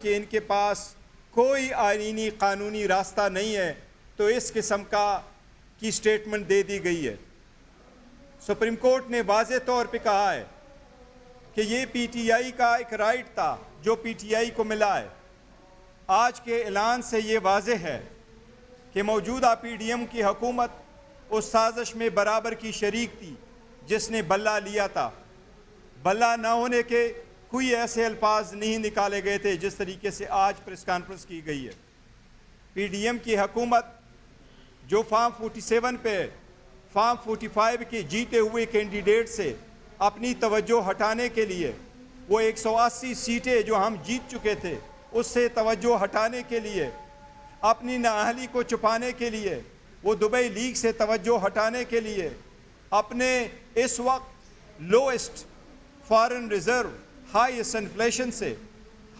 کہ ان کے پاس کوئی آئینی قانونی راستہ نہیں ہے تو اس قسم کی سٹیٹمنٹ دے دی گئی ہے۔ سپریم کورٹ نے واضح طور پہ کہا ہے کہ یہ پی ٹی آئی کا ایک رائٹ تھا جو پی ٹی آئی کو ملا ہے۔ آج کے اعلان سے یہ واضح ہے کہ موجودہ پی ڈی ایم کی حکومت اس سازش میں برابر کی شریک تھی جس نے بلہ لیا تھا۔ بلہ نہ ہونے کے کوئی ایسے الفاظ نہیں نکالے گئے تھے جس طریقے سے آج پریس کانفرنس کی گئی ہے۔ پی ڈی ایم کی حکومت جو فارم 47 پہ فارم 45 کے جیتے ہوئے کینڈیڈیٹ سے اپنی توجہ ہٹانے کے لیے، وہ 180 سیٹیں جو ہم جیت چکے تھے اس سے توجہ ہٹانے کے لیے، اپنی نااہلی کو چھپانے کے لیے، وہ دبئی لیگ سے توجہ ہٹانے کے لیے، اپنے اس وقت lowest foreign reserve, highest inflation سے،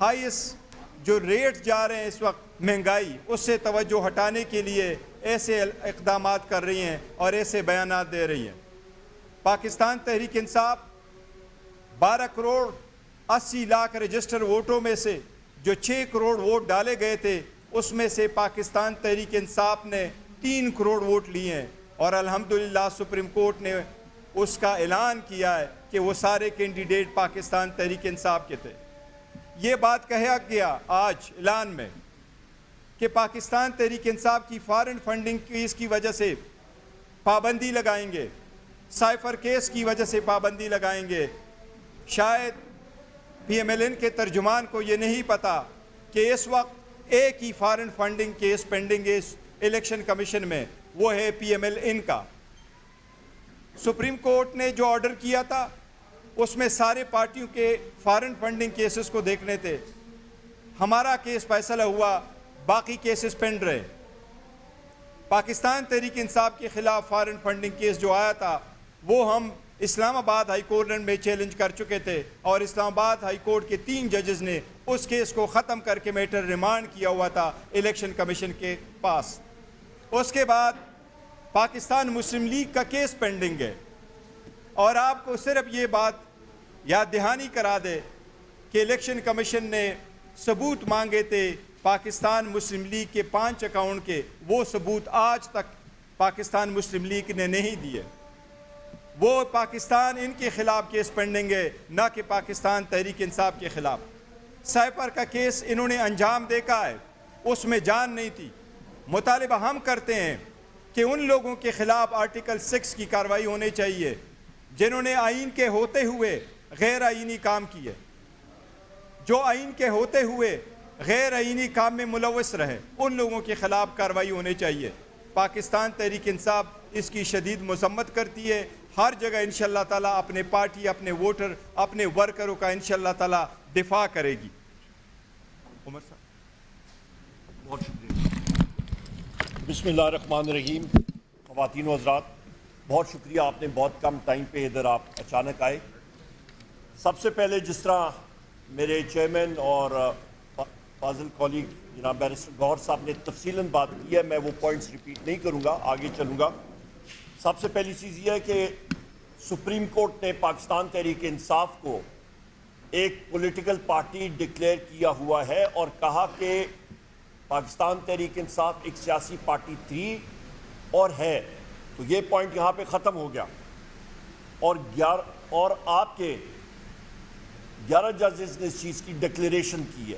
ہائیسٹ جو ریٹ جا رہے ہیں اس وقت مہنگائی، اس سے توجہ ہٹانے کے لیے ایسے اقدامات کر رہی ہیں اور ایسے بیانات دے رہی ہیں۔ پاکستان تحریک انصاف 12 کروڑ 80 لاکھ رجسٹر ووٹوں میں سے جو 6 کروڑ ووٹ ڈالے گئے تھے اس میں سے پاکستان تحریک انصاف نے 3 کروڑ ووٹ لیے ہیں، اور الحمدللہ سپریم کورٹ نے اس کا اعلان کیا ہے کہ وہ سارے کینڈیڈیٹ پاکستان تحریک انصاف کے تھے۔ یہ بات کہا گیا آج اعلان میں کہ پاکستان تحریک انصاف کی فارن فنڈنگ کیس کی وجہ سے پابندی لگائیں گے، سائفر کیس کی وجہ سے پابندی لگائیں گے۔ شاید پی ایم ایل این کے ترجمان کو یہ نہیں پتا کہ اس وقت ایک ہی فارن فنڈنگ کیس پینڈنگ ہے الیکشن کمیشن میں، وہ ہے پی ایم ایل این کا۔ سپریم کورٹ نے جو آرڈر کیا تھا اس میں سارے پارٹیوں کے فارن فنڈنگ کیسز کو دیکھنے تھے۔ ہمارا کیس فیصلہ ہوا، باقی کیسز پینڈ رہے۔ پاکستان تحریک انصاف کے خلاف فارن فنڈنگ کیس جو آیا تھا وہ ہم اسلام آباد ہائی کورٹ میں چیلنج کر چکے تھے، اور اسلام آباد ہائی کورٹ کے 3 ججز نے اس کیس کو ختم کر کے میٹر ریمانڈ کیا ہوا تھا الیکشن کمیشن کے پاس۔ اس کے بعد پاکستان مسلم لیگ کا کیس پینڈنگ ہے، اور آپ کو صرف یہ بات یاد دہانی کرا دے کہ الیکشن کمیشن نے ثبوت مانگے تھے پاکستان مسلم لیگ کے 5 اکاؤنٹ کے، وہ ثبوت آج تک پاکستان مسلم لیگ نے نہیں دیے۔ وہ پاکستان ان کے خلاف کیس پینڈنگ ہے، نہ کہ پاکستان تحریک انصاف کے خلاف۔ سائپر کا کیس انہوں نے انجام دیکھا ہے، اس میں جان نہیں تھی۔ مطالبہ ہم کرتے ہیں کہ ان لوگوں کے خلاف آرٹیکل 6 کی کارروائی ہونی چاہیے جنہوں نے آئین کے ہوتے ہوئے غیر آئینی کام کیے، جو آئین کے ہوتے ہوئے غیر آئینی کام میں ملوث رہے، ان لوگوں کے خلاف کارروائی ہونی چاہیے۔ پاکستان تحریک انصاف اس کی شدید مذمت کرتی ہے۔ ہر جگہ انشاءاللہ تعالیٰ اپنے پارٹی، اپنے ووٹر، اپنے ورکروں کا انشاءاللہ تعالیٰ دفاع کرے گی۔ عمر صاحب بہت شکریہ۔ بسم اللہ الرحمن الرحیم۔ خواتین و حضرات، بہت شکریہ، آپ نے بہت کم ٹائم پہ ادھر آپ اچانک آئے۔ سب سے پہلے جس طرح میرے چیئرمین اور فاضل کولیگ جناب بیرسٹر گوہر صاحب نے تفصیلاً بات کی ہے، میں وہ پوائنٹس ریپیٹ نہیں کروں گا، آگے چلوں گا۔ سب سے پہلی چیز یہ ہے کہ سپریم کورٹ نے پاکستان تحریک انصاف کو ایک پولیٹیکل پارٹی ڈکلیئر کیا ہوا ہے اور کہا کہ پاکستان تحریک انصاف ایک سیاسی پارٹی تھی اور ہے۔ تو یہ پوائنٹ یہاں پہ ختم ہو گیا، اور آپ کے 11 ججز نے اس چیز کی ڈکلیریشن کی ہے۔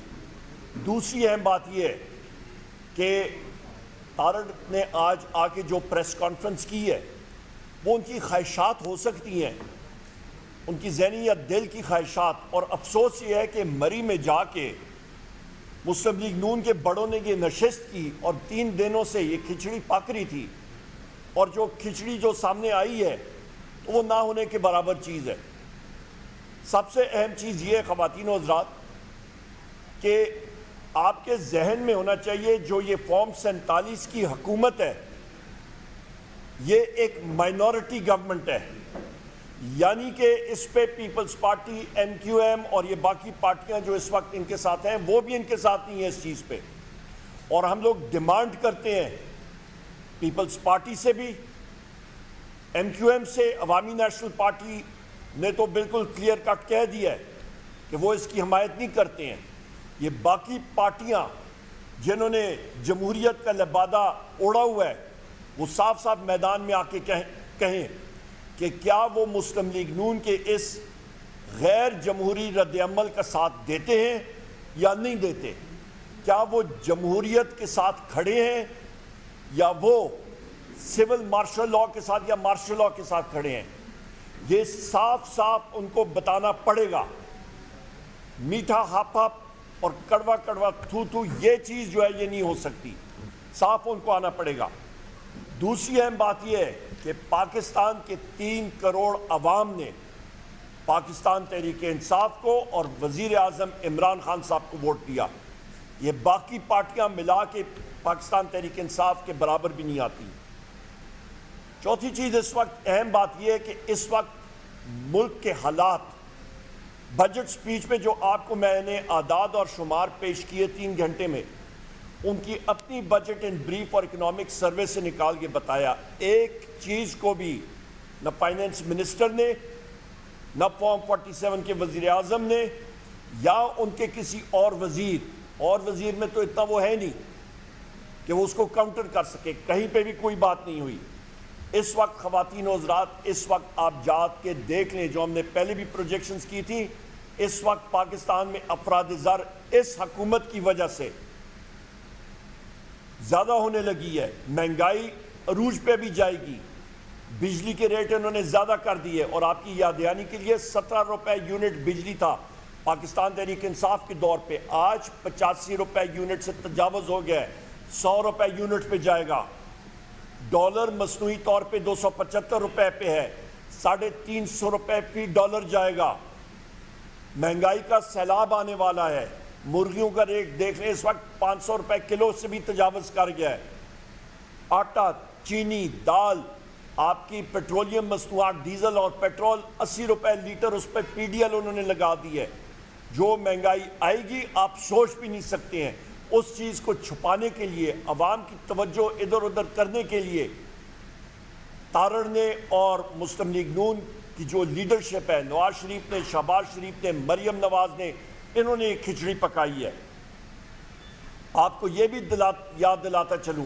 دوسری اہم بات یہ ہے کہ طارق نے آج آ کے جو پریس کانفرنس کی ہے وہ ان کی خواہشات ہو سکتی ہیں، ان کی ذہنی یا دل کی خواہشات، اور افسوس یہ ہے کہ مری میں جا کے مسلم لیگ نون کے بڑوں نے یہ نشست کی اور 3 دنوں سے یہ کھچڑی پک رہی تھی، اور جو کھچڑی جو سامنے آئی ہے تو وہ نہ ہونے کے برابر چیز ہے۔ سب سے اہم چیز یہ ہے خواتین و حضرات کہ آپ کے ذہن میں ہونا چاہیے جو یہ فارم 47 کی حکومت ہے یہ ایک مائنورٹی گورنمنٹ ہے، یعنی کہ اس پہ Peoples Party, M Q M اور یہ باقی پارٹیاں جو اس وقت ان کے ساتھ ہیں وہ بھی ان کے ساتھ نہیں ہیں اس چیز پہ، اور ہم لوگ ڈیمانڈ کرتے ہیں پیپلز پارٹی سے بھی، ایم کیو ایم سے۔ عوامی نیشنل پارٹی نے تو بالکل کلیئر کٹ کہہ دیا ہے کہ وہ اس کی حمایت نہیں کرتے ہیں، یہ باقی پارٹیاں جنہوں نے جمہوریت کا لبادہ اوڑا ہوا ہے وہ صاف صاف میدان میں آ کے کہیں کہ کیا وہ مسلم لیگ نون کے اس غیر جمہوری رد عمل کا ساتھ دیتے ہیں یا نہیں دیتے؟ کیا وہ جمہوریت کے ساتھ کھڑے ہیں یا وہ سول مارشل لاء کے ساتھ یا مارشل لاء کے ساتھ کھڑے ہیں؟ یہ صاف صاف ان کو بتانا پڑے گا۔ میٹھا ہاپ ہاپ اور کڑوا کڑوا تھو تھو یہ چیز جو ہے یہ نہیں ہو سکتی، صاف ان کو آنا پڑے گا۔ دوسری اہم بات یہ ہے کہ پاکستان کے 3 کروڑ عوام نے پاکستان تحریک انصاف کو اور وزیر اعظم عمران خان صاحب کو ووٹ دیا۔ یہ باقی پارٹیاں ملا کے پاکستان تحریک انصاف کے برابر بھی نہیں آتی۔ چوتھی چیز اس وقت اہم بات یہ ہے کہ اس وقت ملک کے حالات، بجٹ سپیچ میں جو آپ کو میں نے اعداد اور شمار پیش کیے 3 گھنٹے میں، ان کی اپنی بجٹ ان بریف اور اکنامک سروے سے نکال کے بتایا، ایک چیز کو بھی نہ فائنینس منسٹر نے، نہ فارم 47 کے وزیر اعظم نے یا ان کے کسی اور وزیر میں تو اتنا وہ ہے نہیں کہ وہ اس کو کاؤنٹر کر سکے، کہیں پہ بھی کوئی بات نہیں ہوئی۔ اس وقت خواتین و حضرات، اس وقت آپ جات کے دیکھ لیں جو ہم نے پہلے بھی پروجیکشنز کی تھی، اس وقت پاکستان میں افراد زر اس حکومت کی وجہ سے زیادہ ہونے لگی ہے، مہنگائی عروج پہ بھی جائے گی، بجلی کے ریٹ انہوں نے زیادہ کر دیے، اور آپ کی یاد دہانی کے لیے 17 روپے یونٹ بجلی تھا پاکستان تحریک انصاف کے دور پہ، آج 85 روپے یونٹ سے تجاوز ہو گیا ہے، 100 روپے یونٹ پہ جائے گا۔ ڈالر مصنوعی طور پہ 275 روپے پہ ہے، 350 روپے فی ڈالر جائے گا۔ مہنگائی کا سیلاب آنے والا ہے۔ مرغیوں کا ریٹ دیکھ لیں، اس وقت 500 روپے کلو سے بھی تجاوز کر گیا ہے۔ آٹا، چینی، دال، آپ کی پیٹرولیم مصنوعات، ڈیزل اور پیٹرول 80 روپے لیٹر اس پہ پی ڈی ایل انہوں نے لگا دی ہے۔ جو مہنگائی آئے گی آپ سوچ بھی نہیں سکتے ہیں۔ اس چیز کو چھپانے کے لیے، عوام کی توجہ ادھر ادھر کرنے کے لیے تارڑ نے اور مسلم لیگ نون کی جو لیڈرشپ ہے، نواز شریف نے، شہباز شریف نے، مریم نواز نے، انہوں نے کھچڑی پکائی ہے۔ آپ کو یہ بھی یاد دلاتا چلوں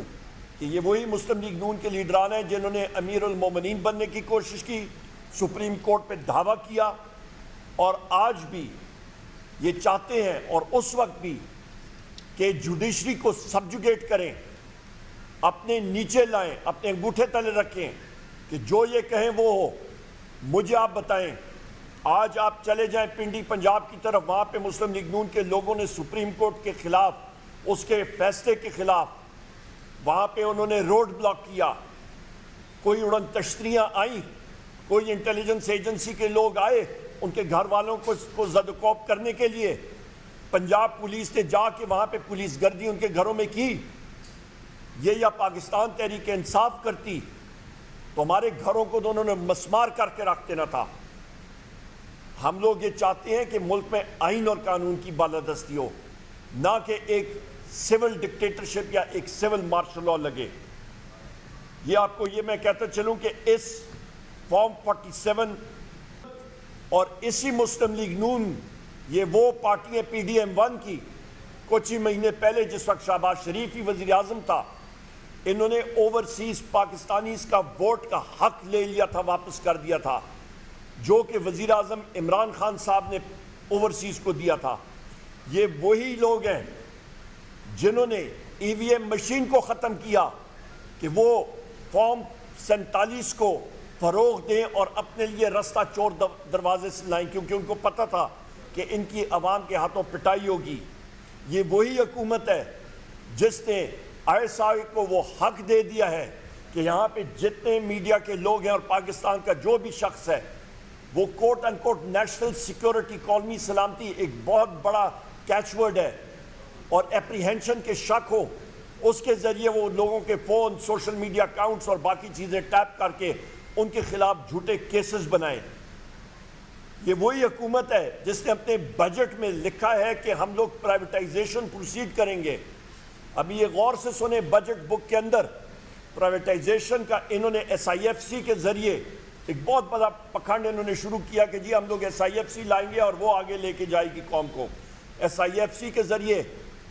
کہ یہ وہی مسلم لیگ نون کے لیڈران ہیں جنہوں نے امیر المومنین بننے کی کوشش کی، سپریم کورٹ پہ دعویٰ کیا، اور آج بھی یہ چاہتے ہیں اور اس وقت بھی کہ جوڈیشری کو سبجوگیٹ کریں، اپنے نیچے لائیں، اپنے انگوٹھے تلے رکھیں کہ جو یہ کہیں وہ ہو۔ مجھے آپ بتائیں، آج آپ چلے جائیں پنڈی پنجاب کی طرف، وہاں پہ مسلم لیگ نون کے لوگوں نے سپریم کورٹ کے خلاف، اس کے فیصلے کے خلاف، وہاں پہ انہوں نے روڈ بلاک کیا، کوئی اڑن تشتریاں آئیں، کوئی انٹیلیجنس ایجنسی کے لوگ آئے ان کے گھر والوں کو زد و کوب کرنے کے لیے، پنجاب پولیس نے جا کے وہاں پہ پولیس گردی ان کے گھروں میں کی۔ یہ یا پاکستان تحریک انصاف کرتی تو ہمارے گھروں کو تو انہوں نے مسمار کر کے رکھ دینا تھا۔ ہم لوگ یہ چاہتے ہیں کہ ملک میں آئین اور قانون کی بالادستی ہو، نہ کہ ایک سول ڈکٹیٹرشپ یا ایک سول مارشل لاء لگے۔ یہ آپ کو یہ میں کہتا چلوں کہ اس فارم 47 اور اسی مسلم لیگ نون، یہ وہ پارٹی ہے پی ڈی ایم 1 کی، کچھ ہی مہینے پہلے جس وقت شہباز شریف ہی وزیر اعظم تھا، انہوں نے اوورسیز پاکستانیز کا ووٹ کا حق لے لیا تھا، واپس کر دیا تھا، جو کہ وزیر اعظم عمران خان صاحب نے اوورسیز کو دیا تھا۔ یہ وہی لوگ ہیں جنہوں نے ای وی ایم مشین کو ختم کیا کہ وہ فارم 47 کو فروغ دیں اور اپنے لیے رستہ چور دروازے سے لائیں، کیونکہ ان کو پتہ تھا کہ ان کی عوام کے ہاتھوں پٹائی ہوگی۔ یہ وہی حکومت ہے جس نے آئی ایس آئی کو وہ حق دے دیا ہے کہ یہاں پہ جتنے میڈیا کے لوگ ہیں اور پاکستان کا جو بھی شخص ہے، وہ کوٹ ان کوٹ نیشنل سیکیورٹی، قومی سلامتی ایک بہت بڑا کیچ ورڈ ہے، اور اپریہنشن کے شک ہو، اس کے ذریعے وہ لوگوں کے فون، سوشل میڈیا اکاؤنٹس اور باقی چیزیں ٹیپ کر کے ان کے خلاف جھوٹے کیسز بنائیں۔ یہ وہی حکومت ہے جس نے اپنے بجٹ میں لکھا ہے کہ ہم لوگ پرائیویٹائزیشن پروسیڈ کریں گے۔ ابھی یہ غور سے سنیں، بجٹ بک کے اندر پرائیویٹائزیشن کا انہوں نے ایس آئی ایف سی کے ذریعے ایک بہت بڑا پکھنڈ انہوں نے شروع کیا کہ جی ہم لوگ ایس آئی ایف سی لائیں گے اور وہ آگے لے کے جائے گی قوم کو۔ SIFC کے ذریعے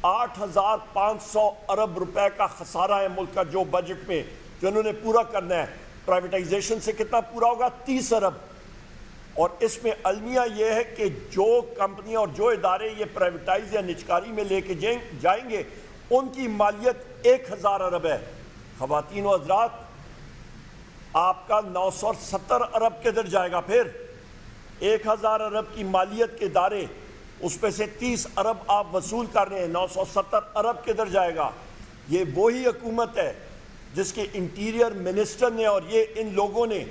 8,500 ارب روپے کا خسارہ ہے ملک کا جو بجٹ میں جو انہوں نے پورا کرنا ہے. پرائیویٹائزیشن سے کتنا پورا ہوگا؟ 30 ارب. اور اس میں المیہ یہ ہے کہ جو کمپنیاں اور جو ادارے یہ پرائیویٹائز یا نجکاری میں لے کے جائیں گے ان کی مالیت 1,000 ارب ہے. خواتین و حضرات، آپ کا 970 ارب کدھر جائے گا؟ پھر 1,000 ارب کی مالیت کے ادارے، اس پہ سے 30 ارب آپ وصول کر رہے ہیں، 970 ارب کدھر جائے گا؟ یہ وہی حکومت ہے جس کے انٹیریئر منسٹر نے اور یہ ان لوگوں نے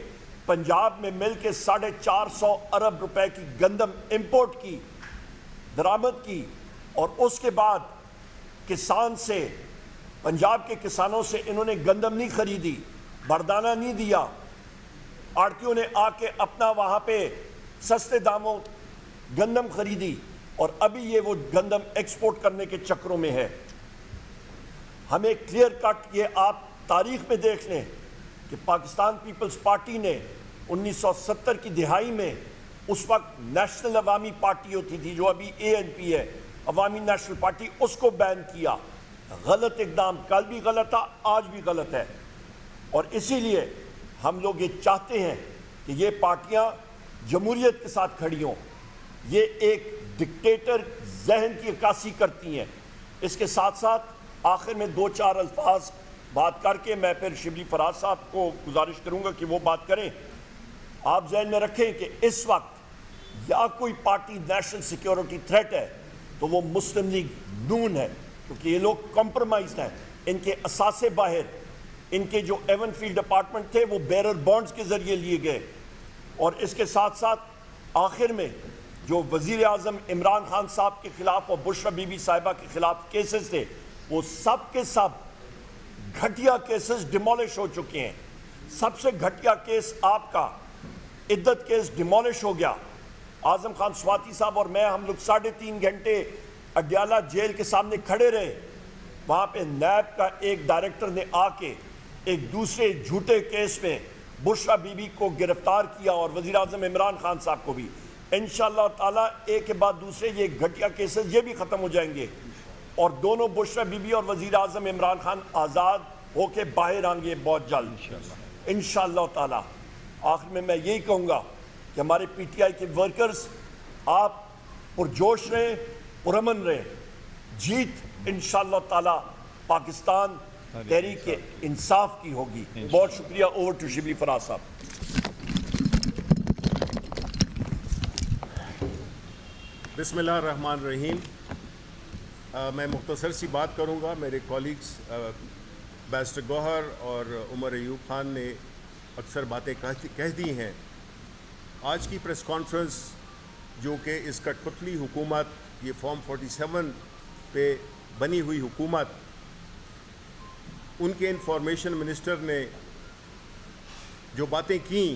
پنجاب میں مل کے 450 ارب روپے کی گندم امپورٹ کی، درآمد کی، اور اس کے بعد کسان سے، پنجاب کے کسانوں سے انہوں نے گندم نہیں خریدی، بردانہ نہیں دیا. آڑتیوں نے آ کے اپنا وہاں پہ سستے داموں گندم خریدی اور ابھی یہ وہ گندم ایکسپورٹ کرنے کے چکروں میں ہے. ہمیں کلیئر کٹ یہ آپ تاریخ میں دیکھ لیں کہ پاکستان پیپلز پارٹی نے 1970 کی دہائی میں، اس وقت نیشنل عوامی پارٹی ہوتی تھی جو ابھی ANP ہے، عوامی نیشنل پارٹی، اس کو بین کیا. غلط اقدام، کل بھی غلط تھا، آج بھی غلط ہے. اور اسی لیے ہم لوگ یہ چاہتے ہیں کہ یہ پارٹیاں جمہوریت کے ساتھ کھڑی ہوں. یہ ایک ڈکٹیٹر ذہن کی عکاسی کرتی ہیں. اس کے ساتھ ساتھ آخر میں 2-4 الفاظ بات کر کے میں پھر شبلی فراز صاحب کو گزارش کروں گا کہ وہ بات کریں. آپ ذہن میں رکھیں کہ اس وقت یا کوئی پارٹی نیشنل سیکیورٹی تھریٹ ہے تو وہ مسلم لیگ نون ہے، کیونکہ یہ لوگ کمپرومائزڈ ہیں. ان کے اثاثے باہر، ان کے جو ایون فیلڈ ڈپارٹمنٹ تھے وہ بیرر بانڈز کے ذریعے لیے گئے. اور اس کے ساتھ ساتھ آخر میں جو وزیر اعظم عمران خان صاحب کے خلاف اور بشرا بی بی صاحبہ کے خلاف کیسز تھے، وہ سب کے سب گھٹیا کیسز ڈیمولش ہو چکے ہیں. سب سے گھٹیا کیس آپ کا عدت کیس ڈیمولش ہو گیا. اعظم خان سواتی صاحب اور میں، ہم لوگ 3.5 گھنٹے اڈیالہ جیل کے سامنے کھڑے رہے. وہاں پہ نیب کا ایک ڈائریکٹر نے آ کے ایک دوسرے جھوٹے کیس میں بشرا بی بی کو گرفتار کیا اور وزیر اعظم عمران خان صاحب کو بھی. انشاءاللہ تعالیٰ ایک کے بعد دوسرے یہ گھٹیا کیسز یہ بھی ختم ہو جائیں گے اور دونوں بشرا بی بی اور وزیر اعظم عمران خان آزاد ہو کے باہر آئیں گے بہت جلد انشاءاللہ تعالیٰ. آخر میں یہی کہوں گا کہ ہمارے PTI کے ورکرز، آپ پرجوش رہیں، پرامن رہیں. جیت انشاءاللہ تعالیٰ پاکستان تحریک انصاف کی ہوگی. بہت شکریہ. اوور ٹو شبلی فراز صاحب. بسم اللہ الرحمن الرحیم. میں مختصر سی بات کروں گا. میرے کولیگز بیرسٹر گوہر اور عمر ایوب خان نے اکثر باتیں کہہ دی ہیں. آج کی پریس کانفرنس جو کہ اس کٹپتلی حکومت، یہ فارم 47 پہ بنی ہوئی حکومت، ان کے انفارمیشن منسٹر نے جو باتیں کیں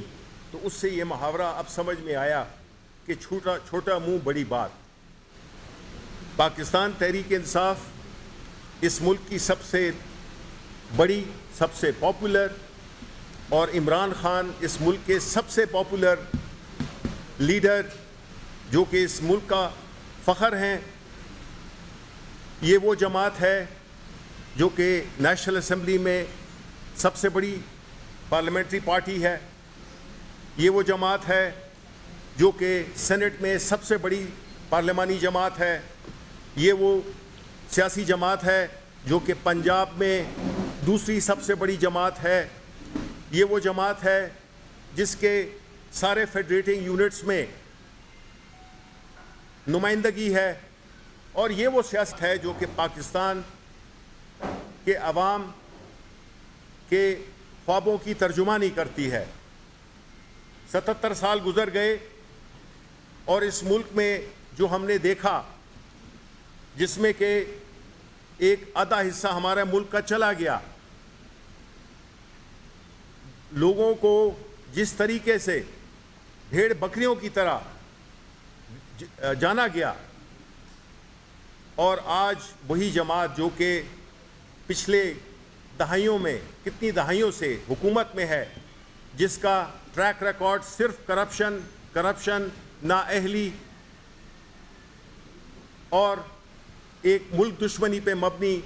تو اس سے یہ محاورہ اب سمجھ میں آیا کہ چھوٹا منہ بڑی بات. پاکستان تحریک انصاف اس ملک کی سب سے بڑی، سب سے پاپولر، اور عمران خان اس ملک کے سب سے پاپولر لیڈر جو کہ اس ملک کا فخر ہیں. یہ وہ جماعت ہے جو کہ نیشنل اسمبلی میں سب سے بڑی پارلیمنٹری پارٹی ہے. یہ وہ جماعت ہے جو کہ سینٹ میں سب سے بڑی پارلیمانی جماعت ہے. یہ وہ سیاسی جماعت ہے جو کہ پنجاب میں دوسری سب سے بڑی جماعت ہے. یہ وہ جماعت ہے جس کے سارے فیڈریٹنگ یونٹس میں نمائندگی ہے. اور یہ وہ سیاست ہے جو کہ پاکستان کے عوام کے خوابوں کی ترجمانی کرتی ہے. 77 سال گزر گئے اور اس ملک میں جو ہم نے دیکھا، جس میں کہ ایک آدھا حصہ ہمارا ملک کا چلا گیا، لوگوں کو جس طریقے سے بھیڑ بکریوں کی طرح جانا گیا، اور آج وہی جماعت جو کہ پچھلے دہائیوں میں، کتنی دہائیوں سے حکومت میں ہے، جس کا ٹریک ریکارڈ صرف کرپشن، نااہلی اور ایک ملک دشمنی پہ مبنی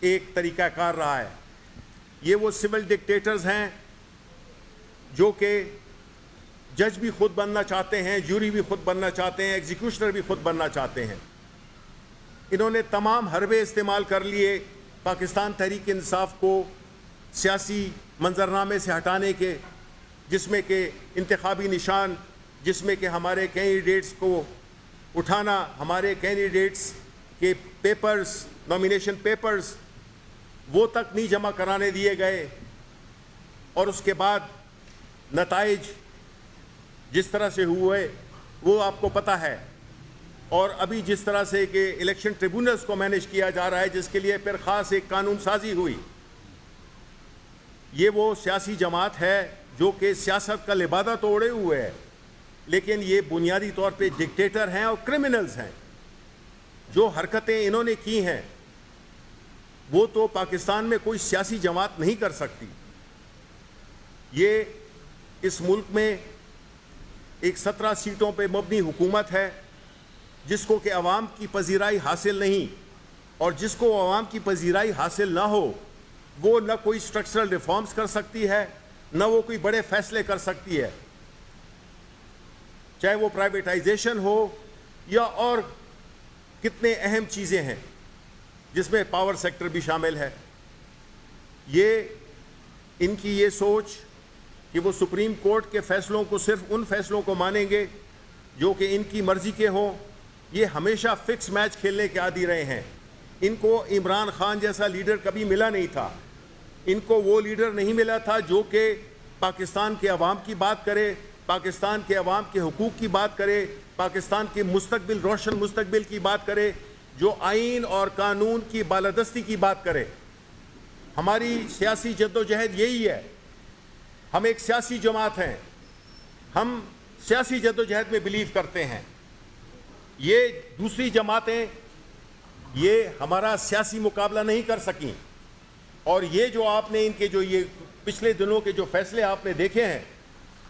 ایک طریقہ کار رہا ہے. یہ وہ سول ڈکٹیٹرز ہیں جو کہ جج بھی خود بننا چاہتے ہیں, جوری بھی خود بننا چاہتے ہیں, ایگزیکیوشنر بھی خود بننا چاہتے ہیں. انہوں نے تمام حربے استعمال کر لیے پاکستان تحریک انصاف کو سیاسی منظرنامے سے ہٹانے کے, جس میں کہ انتخابی نشان, جس میں کہ ہمارے کینڈیڈیٹس کو اٹھانا, ہمارے کینڈیڈیٹس کے پیپرز, نامینیشن پیپرز وہ تک نہیں جمع کرانے دیے گئے. اور اس کے بعد نتائج جس طرح سے ہوئے وہ آپ کو پتہ ہے. اور ابھی جس طرح سے کہ الیکشن ٹریبونلز کو مینیج کیا جا رہا ہے, جس کے لیے پھر خاص ایک قانون سازی ہوئی. یہ وہ سیاسی جماعت ہے جو کہ سیاست کا لبادہ تو اوڑھے ہوئے ہے, لیکن یہ بنیادی طور پہ ڈکٹیٹر ہیں اور کرمنلز ہیں. جو حرکتیں انہوں نے کی ہیں وہ تو پاکستان میں کوئی سیاسی جماعت نہیں کر سکتی. یہ اس ملک میں ایک 17 سیٹوں پہ مبنی حکومت ہے جس کو کہ عوام کی پذیرائی حاصل نہیں, اور جس کو عوام کی پذیرائی حاصل نہ ہو وہ نہ کوئی اسٹرکچرل ریفارمز کر سکتی ہے, نہ وہ کوئی بڑے فیصلے کر سکتی ہے, چاہے وہ پرائیویٹائزیشن ہو یا اور کتنے اہم چیزیں ہیں جس میں پاور سیکٹر بھی شامل ہے. یہ ان کی یہ سوچ کہ وہ سپریم کورٹ کے فیصلوں کو صرف ان فیصلوں کو مانیں گے جو کہ ان کی مرضی کے ہوں, یہ ہمیشہ فکس میچ کھیلنے کے عادی رہے ہیں. ان کو عمران خان جیسا لیڈر کبھی ملا نہیں تھا. ان کو وہ لیڈر نہیں ملا تھا جو کہ پاکستان کے عوام کی بات کرے, پاکستان کے عوام کے حقوق کی بات کرے, پاکستان کے مستقبل, روشن مستقبل کی بات کرے, جو آئین اور قانون کی بالادستی کی بات کرے. ہماری سیاسی جدوجہد یہی ہے. ہم ایک سیاسی جماعت ہیں, ہم سیاسی جدوجہد میں بلیو کرتے ہیں. یہ دوسری جماعتیں یہ ہمارا سیاسی مقابلہ نہیں کر سکیں. اور یہ جو آپ نے ان کے جو یہ پچھلے دنوں کے جو فیصلے آپ نے دیکھے ہیں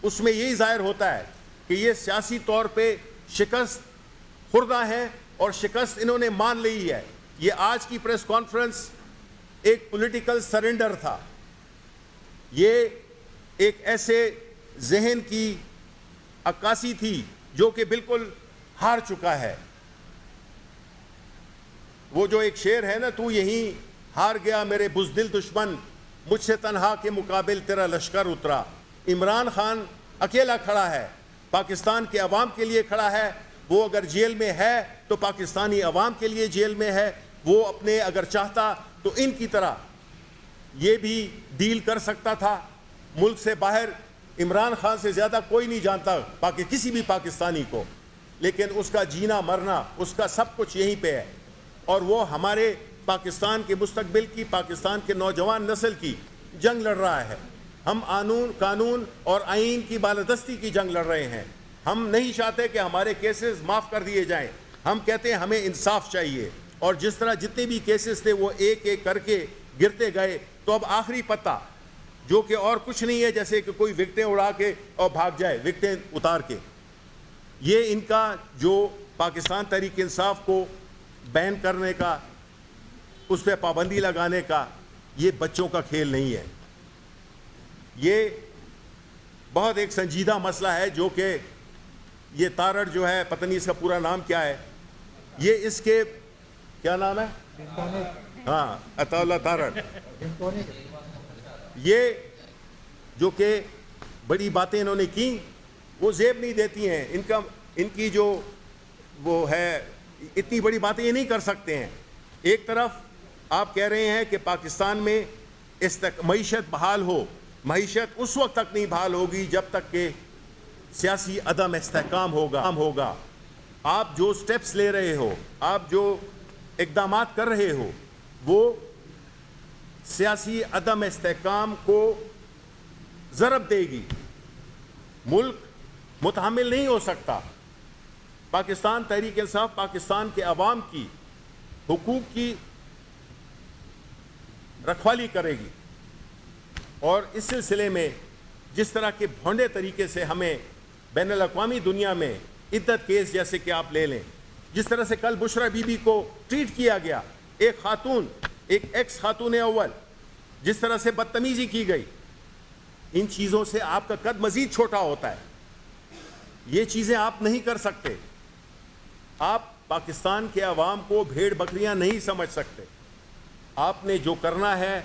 اس میں یہی ظاہر ہوتا ہے کہ یہ سیاسی طور پہ شکست خوردہ ہیں اور شکست انہوں نے مان لی ہے. یہ آج کی پریس کانفرنس ایک پولیٹیکل سرنڈر تھا. یہ ایک ایسے ذہن کی عکاسی تھی جو کہ بالکل ہار چکا ہے. وہ جو ایک شعر ہے نا, تو یہیں ہار گیا میرے بزدل دشمن, مجھ سے تنہا کے مقابل تیرا لشکر اترا. عمران خان اکیلا کھڑا ہے, پاکستان کے عوام کے لیے کھڑا ہے. وہ اگر جیل میں ہے تو پاکستانی عوام کے لیے جیل میں ہے. وہ اپنے اگر چاہتا تو ان کی طرح یہ بھی ڈیل کر سکتا تھا. ملک سے باہر عمران خان سے زیادہ کوئی نہیں جانتا کسی بھی پاکستانی کو, لیکن اس کا جینا مرنا, اس کا سب کچھ یہیں پہ ہے. اور وہ ہمارے پاکستان کے مستقبل کی, پاکستان کے نوجوان نسل کی جنگ لڑ رہا ہے. ہم قانون اور آئین کی بالادستی کی جنگ لڑ رہے ہیں. ہم نہیں چاہتے کہ ہمارے کیسز معاف کر دیے جائیں. ہم کہتے ہیں ہمیں انصاف چاہیے. اور جس طرح جتنے بھی کیسز تھے وہ ایک ایک کر کے گرتے گئے, تو اب آخری پتہ جو کہ اور کچھ نہیں ہے جیسے کہ کوئی وکٹیں اڑا کے اور بھاگ جائے, وکٹیں اتار کے. یہ ان کا جو پاکستان تحریک انصاف کو بین کرنے کا, اس پہ پابندی لگانے کا, یہ بچوں کا کھیل نہیں ہے. یہ بہت ایک سنجیدہ مسئلہ ہے جو کہ یہ تارڑ جو ہے, پتہ نہیں اس کا پورا نام کیا ہے, یہ اس کے کیا نام ہے, ہاں عطا اللہ تارڑ, یہ جو کہ بڑی باتیں انہوں نے کی وہ زیب نہیں دیتی ہیں. ان کی جو وہ ہے, اتنی بڑی باتیں یہ نہیں کر سکتے ہیں. ایک طرف آپ کہہ رہے ہیں کہ پاکستان میں معیشت بحال ہو. معیشت اس وقت تک نہیں بحال ہوگی جب تک کہ سیاسی عدم استحکام ہوگا. آپ جو سٹیپس لے رہے ہو, آپ جو اقدامات کر رہے ہو, وہ سیاسی عدم استحکام کو ضرب دے گی. ملک متحمل نہیں ہو سکتا. پاکستان تحریک انصاف پاکستان کے عوام کی حقوق کی رکھوالی کرے گی. اور اس سلسلے میں جس طرح کے بھونڈے طریقے سے ہمیں بین الاقوامی دنیا میں عدت کیس جیسے کہ آپ لے لیں, جس طرح سے کل بشرا بی بی کو ٹریٹ کیا گیا، ایک خاتون، ایک ایکس خاتون اول، جس طرح سے بدتمیزی کی گئی، ان چیزوں سے آپ کا قد مزید چھوٹا ہوتا ہے. یہ چیزیں آپ نہیں کر سکتے. آپ پاکستان کے عوام کو بھیڑ بکریاں نہیں سمجھ سکتے. آپ نے جو کرنا ہے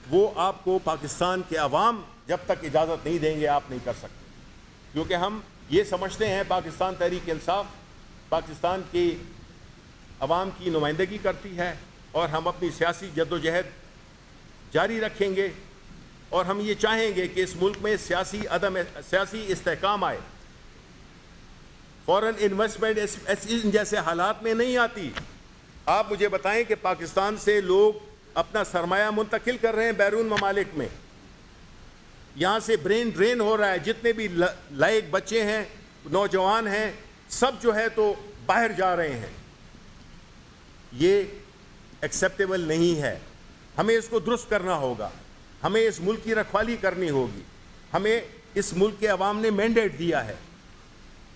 وہ آپ کو پاکستان کے عوام جب تک اجازت نہیں دیں گے آپ نہیں کر سکتے. کیونکہ ہم یہ سمجھتے ہیں پاکستان تحریک انصاف پاکستان کی عوام کی نمائندگی کرتی ہے، اور ہم اپنی سیاسی جدوجہد جاری رکھیں گے، اور ہم یہ چاہیں گے کہ اس ملک میں سیاسی استحکام آئے. فورن انویسٹمنٹ ان جیسے حالات میں نہیں آتی. آپ مجھے بتائیں کہ پاکستان سے لوگ اپنا سرمایہ منتقل کر رہے ہیں بیرون ممالک میں، یہاں سے برین ڈرین ہو رہا ہے. جتنے بھی لائق بچے ہیں، نوجوان ہیں، سب جو ہے تو باہر جا رہے ہیں. یہ ایکسیپٹیبل نہیں ہے. ہمیں اس کو درست کرنا ہوگا. ہمیں اس ملک کی رکھوالی کرنی ہوگی. ہمیں اس ملک کے عوام نے مینڈیٹ دیا ہے،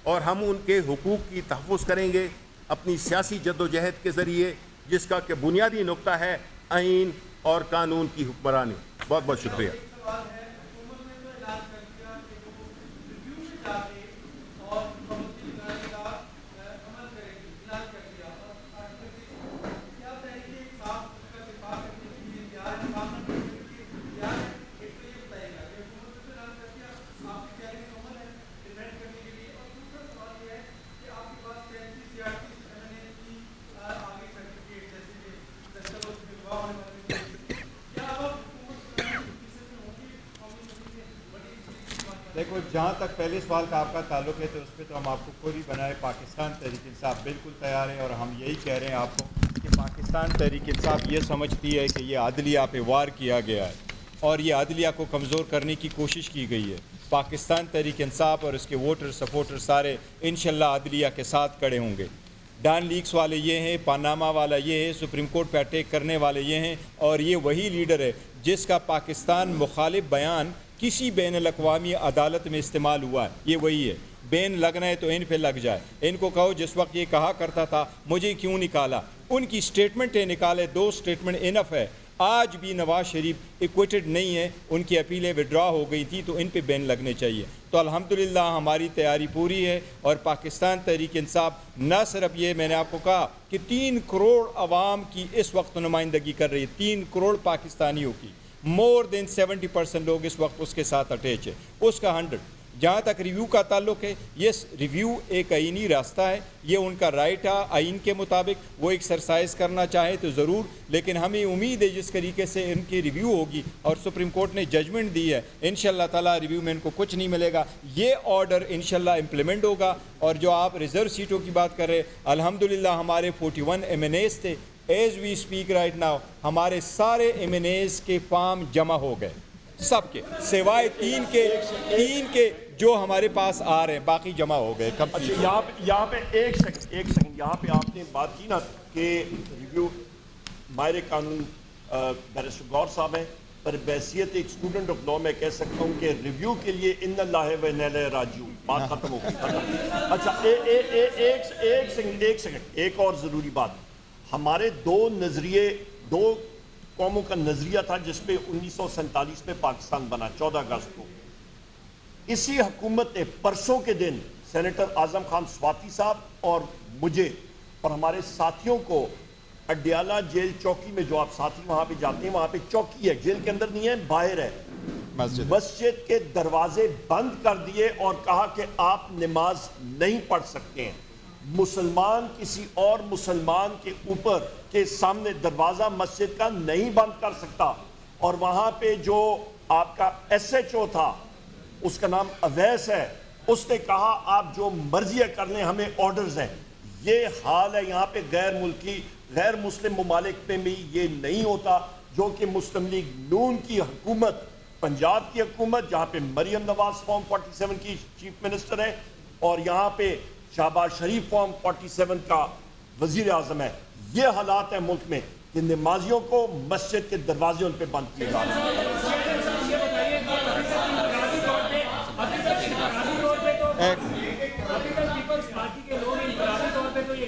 اور ہم ان کے حقوق کی تحفظ کریں گے اپنی سیاسی جدوجہد کے ذریعے، جس کا کہ بنیادی نقطہ ہے آئین اور قانون کی حکمرانی. بہت بہت شکریہ. دیکھو، جہاں تک پہلے سوال کا آپ کا تعلق ہے تو اس پہ تو ہم آپ کو خود ہی بنائے پاکستان تحریک انصاف بالکل تیار ہے، اور ہم یہی کہہ رہے ہیں آپ کو کہ پاکستان تحریک انصاف یہ سمجھتی ہے کہ یہ عدلیہ پہ وار کیا گیا ہے اور یہ عدلیہ کو کمزور کرنے کی کوشش کی گئی ہے. پاکستان تحریک انصاف اور اس کے ووٹر سپورٹر سارے انشاءاللہ عدلیہ کے ساتھ کھڑے ہوں گے. ڈان لیکس والے یہ ہیں، پاناما والا یہ ہے، سپریم کورٹ پہ اٹیک کرنے والے یہ ہیں، اور یہ وہی لیڈر ہے جس کا پاکستان مخالف بیان کسی بین الاقوامی عدالت میں استعمال ہوا ہے. یہ وہی ہے. بین لگنا ہے تو ان پہ لگ جائے. ان کو کہو جس وقت یہ کہا کرتا تھا مجھے کیوں نکالا، ان کی سٹیٹمنٹیں نکالے. 2 سٹیٹمنٹ انف ہے. آج بھی نواز شریف ایکویٹڈ نہیں ہے، ان کی اپیلیں وڈرا ہو گئی تھی، تو ان پہ بین لگنے چاہیے. تو الحمدللہ ہماری تیاری پوری ہے، اور پاکستان تحریک انصاف نہ صرف یہ، میں نے آپ کو کہا کہ 3 کروڑ عوام کی اس وقت نمائندگی کر رہی ہے، 3 کروڑ پاکستانیوں کی. مور دین 70% لوگ اس وقت اس کے ساتھ اٹیچ ہے، اس کا 100. جہاں تک ریویو کا تعلق ہے، یہ ریویو ایک آئینی راستہ ہے، یہ ان کا رائٹ ہے. آئین کے مطابق وہ ایکسرسائز کرنا چاہے تو ضرور، لیکن ہمیں امید ہے جس طریقے سے ان کی ریویو ہوگی، اور سپریم کورٹ نے ججمنٹ دی ہے، انشاءاللہ تعالیٰ ریویو میں ان کو کچھ نہیں ملے گا. یہ آرڈر انشاءاللہ امپلیمنٹ ہوگا. اور جو آپ ریزرو سیٹوں کی بات کر رہے، الحمدللہ ہمارے 41 MNAs تھے. As we speak right now ہمارے سارے MNAs کے فارم جمع ہو گئے، سب کے سوائے 3 کے جو ہمارے پاس آ رہے ہیں، باقی جمع ہو گئے. یہاں پہ ایک سیکنڈ یہاں پہ آپ نے بات کی نا کہ ریویو ماہر قانون بیرسٹر غور صاحب ہیں، پر بحیثیت ایک اسٹوڈنٹ آف لا میں کہہ سکتا ہوں کہ ریویو کے لیے ان اللہ و انا الیہ راجعون بات ختم ہو گئی. اچھا ایک سیکنڈ ایک اور ضروری بات. ہمارے 2 قوموں کا نظریہ تھا جس پہ 1947 میں پاکستان بنا 14 اگست کو. اسی حکومت نے پرسوں کے دن سینیٹر اعظم خان سواتی صاحب اور مجھے اور ہمارے ساتھیوں کو اڈیالہ جیل چوکی میں، جو آپ ساتھی وہاں پہ جاتے ہیں، وہاں پہ چوکی ہے، جیل کے اندر نہیں ہے، باہر ہے، مسجد کے دروازے بند کر دیے اور کہا کہ آپ نماز نہیں پڑھ سکتے ہیں. مسلمان کسی اور مسلمان کے اوپر کے سامنے دروازہ مسجد کا نہیں بند کر سکتا. اور وہاں پہ جو آپ کا SHO تھا، اس کا نام اویس ہے، اس نے کہا آپ جو مرضی کر لیں، ہمیں آرڈرز ہیں. یہ حال ہے یہاں پہ غیر مسلم ممالک میں بھی یہ نہیں ہوتا. جو کہ مسلم لیگ نون کی حکومت، پنجاب کی حکومت، جہاں پہ مریم نواز فارم 47 کی چیف منسٹر ہے، اور یہاں پہ شہباز شریف فارم 47 کا وزیر اعظم ہے. یہ حالات ہیں ملک میں کہ نمازیوں کو مسجد کے دروازے ان پہ بند کیے جا رہے ہیں. پیپلز پارٹی کے لوگ انفرادی طور پہ تو یہ